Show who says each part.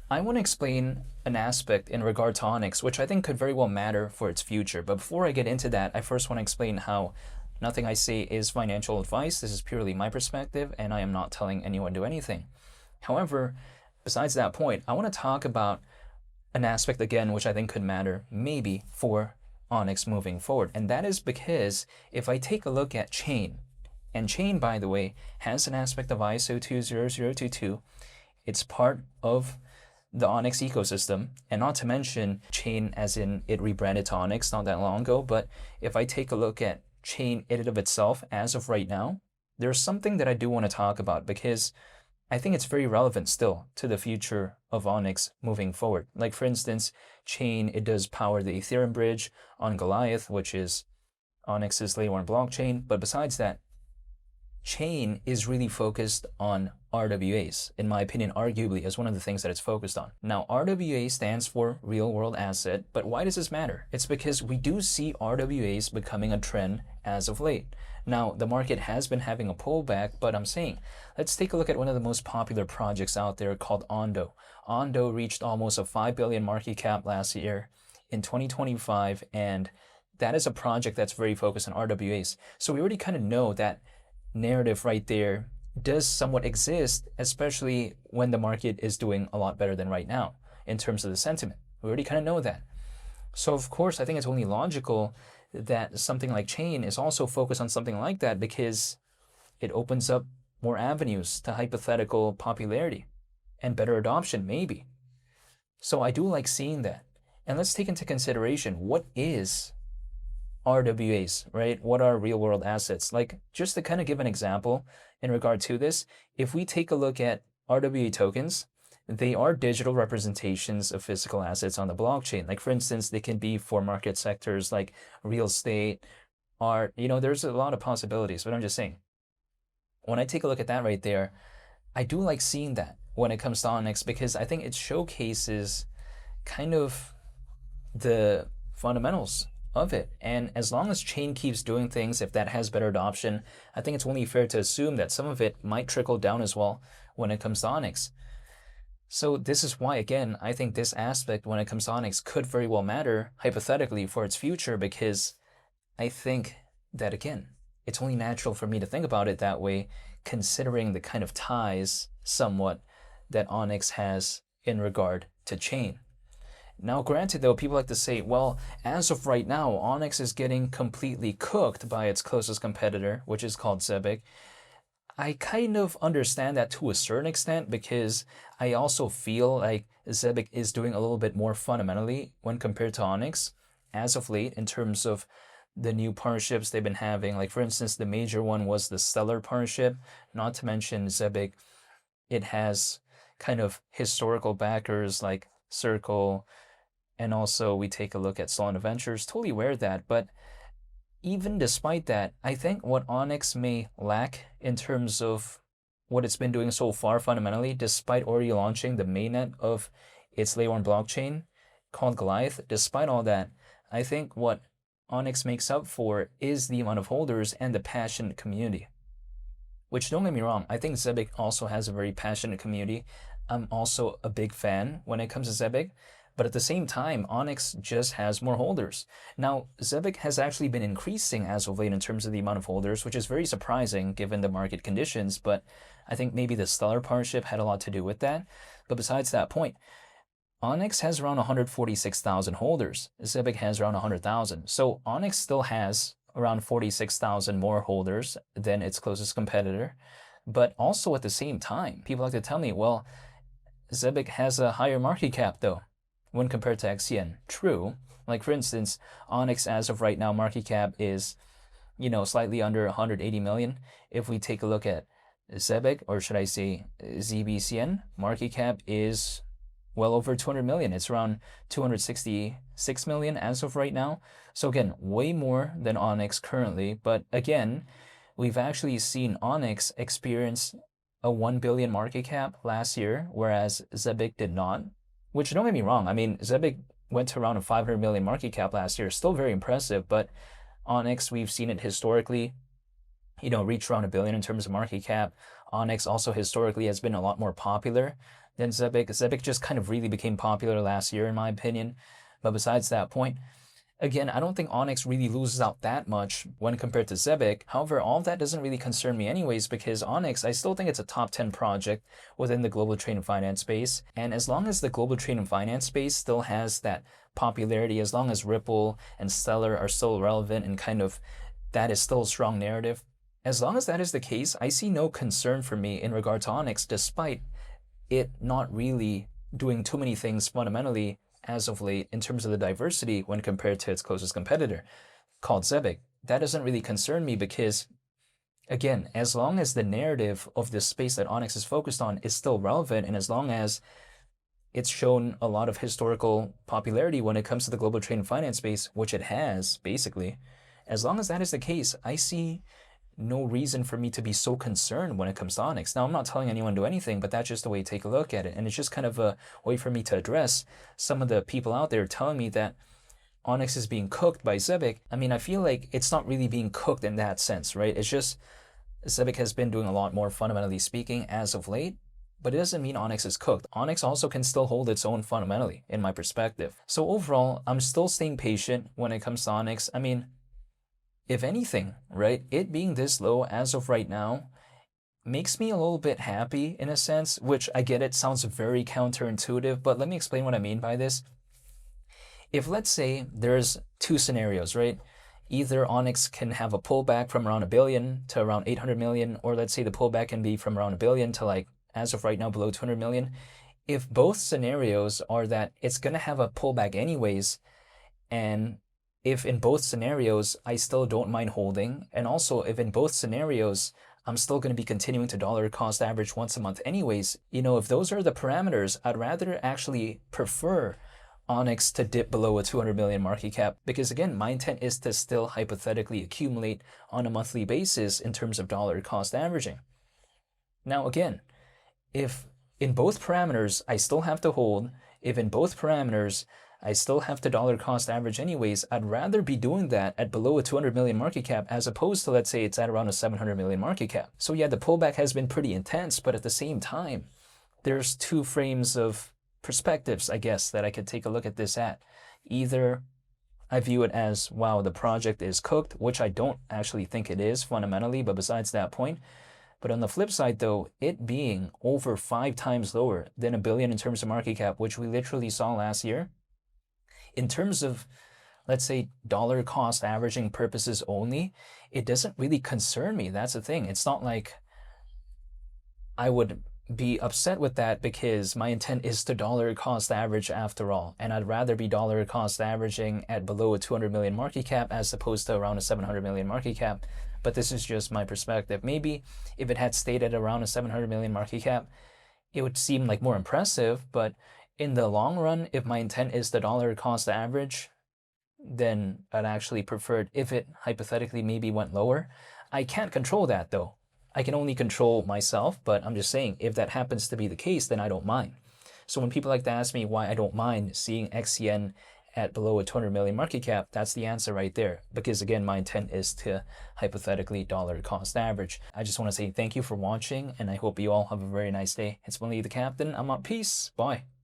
Speaker 1: I want to explain an aspect in regard to Onyx, which I think could very well matter for its future. But before I get into that, I first want to explain how nothing I say is financial advice. This is purely my perspective, and I am not telling anyone to do anything. However, besides that point, I want to talk about an aspect again, which I think could matter maybe for Onyx moving forward. And that is because if I take a look at Chain, and Chain, by the way, has an aspect of ISO 20022, it's part of the Onyx ecosystem, and not to mention Chain as in it rebranded to Onyx not that long ago. But if I take a look at Chain in and of itself as of right now, there's something that I do want to talk about because I think it's very relevant still to the future of Onyx moving forward. Like for instance, Chain, it does power the Ethereum bridge on Goliath, which is Onyx's layer 1 blockchain. But besides that, Chain is really focused on RWAs, in my opinion, arguably as one of the things that it's focused on. Now, RWA stands for real world asset, but why does this matter? It's because we do see RWAs becoming a trend as of late. Now, the market has been having a pullback, but I'm saying, let's take a look at one of the most popular projects out there called Ondo. Ondo reached almost a 5 billion market cap last year in 2025, and that is a project that's very focused on RWAs. So we already kind of know that narrative right there does somewhat exist, especially when the market is doing a lot better than right now in terms of the sentiment. We already kind of know that. So of course, I think it's only logical that something like Chain is also focused on something like that because it opens up more avenues to hypothetical popularity and better adoption, maybe. So I do like seeing that. And let's take into consideration what is RWAs, right? What are real world assets? Like, just to kind of give an example in regard to this, if we take a look at RWA tokens, they are digital representations of physical assets on the blockchain. Like, for instance, they can be for market sectors like real estate, art, there's a lot of possibilities, but I'm just saying, when I take a look at that right there, I do like seeing that when it comes to Onyx because I think it showcases kind of the fundamentals of it. And as long as Chain keeps doing things, if that has better adoption, I think it's only fair to assume that some of it might trickle down as well when it comes to Onyx. So this is why, again, I think this aspect when it comes to Onyx could very well matter hypothetically for its future because I think that, again, it's only natural for me to think about it that way considering the kind of ties somewhat that Onyx has in regard to Chain. Now, granted, though, people like to say, well, as of right now, Onyx is getting completely cooked by its closest competitor, which is called Zebic. I kind of understand that to a certain extent because I also feel like Zebic is doing a little bit more fundamentally when compared to Onyx as of late in terms of the new partnerships they've been having. Like, for instance, the major one was the Stellar partnership, not to mention Zebic. It has kind of historical backers like Circle, and also we take a look at Solana Ventures, totally aware of that. But even despite that, I think what Onyx may lack in terms of what it's been doing so far fundamentally, despite already launching the mainnet of its layer 1 blockchain called Goliath, despite all that, I think what Onyx makes up for is the amount of holders and the passionate community. Which, don't get me wrong, I think Zebic also has a very passionate community. I'm also a big fan when it comes to Zebic. But at the same time, Onyx just has more holders. Now, Zebic has actually been increasing as of late in terms of the amount of holders, which is very surprising given the market conditions, but I think maybe the Stellar partnership had a lot to do with that. But besides that point, Onyx has around 146,000 holders. Zebic has around 100,000. So Onyx still has around 46,000 more holders than its closest competitor. But also at the same time, people like to tell me, well, Zebic has a higher market cap though when compared to XCN. True. Like for instance, Onyx as of right now market cap is, slightly under 180 million. If we take a look at Zebic, or should I say ZBCN, market cap is well over 200 million. It's around 266 million as of right now. So again, way more than Onyx currently. But again, we've actually seen Onyx experience a 1 billion market cap last year, whereas Zebic did not. Which, don't get me wrong, I mean, Zebic went to around a 500 million market cap last year. Still very impressive, but Onyx, we've seen it historically, reach around a billion in terms of market cap. Onyx also historically has been a lot more popular than Zebic. Zebic just kind of really became popular last year, in my opinion. But besides that point, again, I don't think Onyx really loses out that much when compared to Zebic. However, all that doesn't really concern me anyways, because Onyx, I still think it's a top 10 project within the global trade and finance space. And as long as the global trade and finance space still has that popularity, as long as Ripple and Stellar are still relevant and kind of that is still a strong narrative, as long as that is the case, I see no concern for me in regard to Onyx, despite it not really doing too many things fundamentally as of late in terms of the diversity when compared to its closest competitor called Zebic. That doesn't really concern me because, again, as long as the narrative of this space that Onyx is focused on is still relevant, and as long as it's shown a lot of historical popularity when it comes to the global trade and finance space, which it has, basically, as long as that is the case, I see no reason for me to be so concerned when it comes to Onyx. Now, I'm not telling anyone to do anything, but that's just the way to take a look at it. And it's just kind of a way for me to address some of the people out there telling me that Onyx is being cooked by Zebic. I mean, I feel like it's not really being cooked in that sense, right? It's just Zebic has been doing a lot more, fundamentally speaking, as of late, but it doesn't mean Onyx is cooked. Onyx also can still hold its own fundamentally, in my perspective. So overall, I'm still staying patient when it comes to Onyx. I mean, if anything, right, it being this low as of right now makes me a little bit happy in a sense, which I get it sounds very counterintuitive, but let me explain what I mean by this. If let's say there's two scenarios, right? Either Onyx can have a pullback from around 1 billion to around 800 million, or let's say the pullback can be from around 1 billion to like, as of right now, below 200 million. If both scenarios are that it's going to have a pullback anyways, and if in both scenarios I still don't mind holding, and also if in both scenarios I'm still going to be continuing to dollar cost average once a month anyways, if those are the parameters, I'd rather actually prefer Onyx to dip below a 200 million market cap, because again, my intent is to still hypothetically accumulate on a monthly basis in terms of dollar cost averaging. Now again, if in both parameters I still have to hold, if in both parameters I still have to dollar cost average anyways, I'd rather be doing that at below a 200 million market cap as opposed to, let's say, it's at around a 700 million market cap. So yeah, the pullback has been pretty intense, but at the same time, there's two frames of perspectives, I guess, that I could take a look at this at. Either I view it as, wow, the project is cooked, which I don't actually think it is fundamentally, but besides that point. But on the flip side, though, it being over 5 times lower than 1 billion in terms of market cap, which we literally saw last year, in terms of, let's say, dollar cost averaging purposes only, it doesn't really concern me. That's the thing. It's not like I would be upset with that because my intent is to dollar cost average after all. And I'd rather be dollar cost averaging at below a 200 million market cap as opposed to around a 700 million market cap. But this is just my perspective. Maybe if it had stayed at around a 700 million market cap, it would seem like more impressive, but in the long run, if my intent is the dollar cost average, then I'd actually prefer it if it hypothetically maybe went lower. I can't control that though. I can only control myself, but I'm just saying if that happens to be the case, then I don't mind. So when people like to ask me why I don't mind seeing XCN at below a 200 million market cap, that's the answer right there. Because again, my intent is to hypothetically dollar cost average. I just want to say thank you for watching, and I hope you all have a very nice day. It's Willie the Captain. I'm out. Peace. Bye.